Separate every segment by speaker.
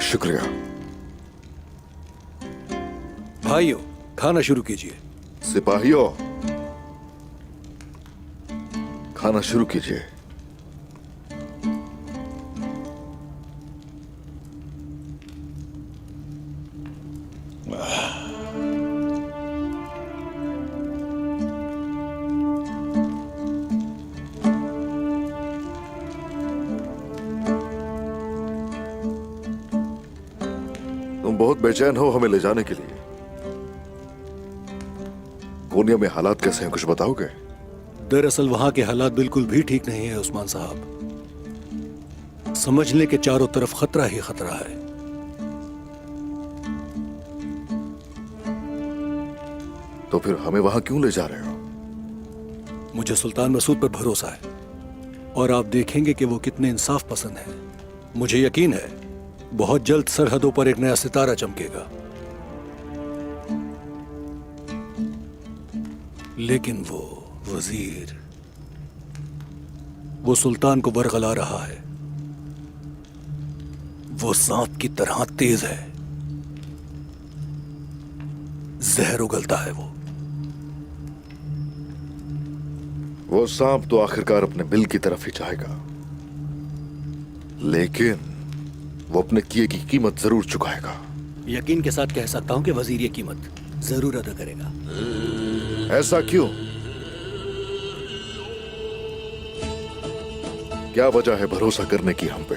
Speaker 1: शुक्रिया।
Speaker 2: भाइयों, खाना शुरू कीजिए।
Speaker 1: सिपाहियों, खाना शुरू कीजिए। तुम बहुत बेचैन हो हमें ले जाने के लिए। कोनिया में हालात कैसे हैं, कुछ बताओगे?
Speaker 2: दरअसल वहां के हालात बिल्कुल भी ठीक नहीं है उस्मान साहब। समझ लें कि चारों तरफ खतरा ही खतरा है।
Speaker 1: तो फिर हमें वहां क्यों ले जा रहे हो?
Speaker 2: मुझे सुल्तान मसूद पर भरोसा है और आप देखेंगे कि वो कितने इंसाफ पसंद हैं। मुझे यकीन है बहुत जल्द सरहदों पर एक नया सितारा चमकेगा। लेकिन वो वजीर, वो सुल्तान को बरगला रहा है। वो सांप की तरह तेज है, जहर उगलता है
Speaker 1: वो सांप तो आखिरकार अपने बिल की तरफ ही जाएगा, लेकिन वो अपने किए की कीमत जरूर चुकाएगा।
Speaker 2: यकीन के साथ कह सकता हूं कि वजीर ये कीमत जरूर अदा करेगा।
Speaker 1: ऐसा क्यों? क्या वजह है भरोसा करने की हम पे?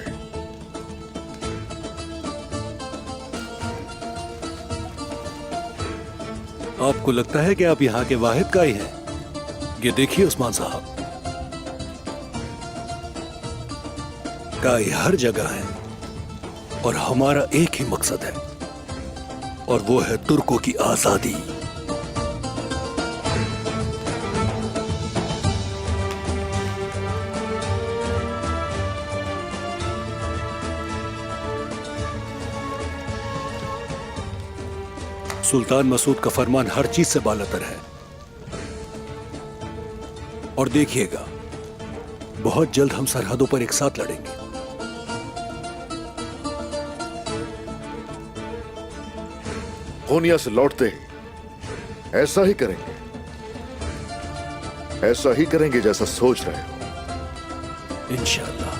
Speaker 2: आपको लगता है कि आप यहां के वाहिद का ही हैं? ये देखिए उस्मान साहब, काई हर जगह है और हमारा एक ही मकसद है और वो है तुर्कों की आजादी। सुल्तान मसूद का फरमान हर चीज से बालातर है और देखिएगा बहुत जल्द हम सरहदों पर एक साथ लड़ेंगे।
Speaker 1: कोनिया से लौटते ही ऐसा ही करेंगे, ऐसा ही करेंगे जैसा सोच रहे हो।
Speaker 2: इंशाअल्लाह।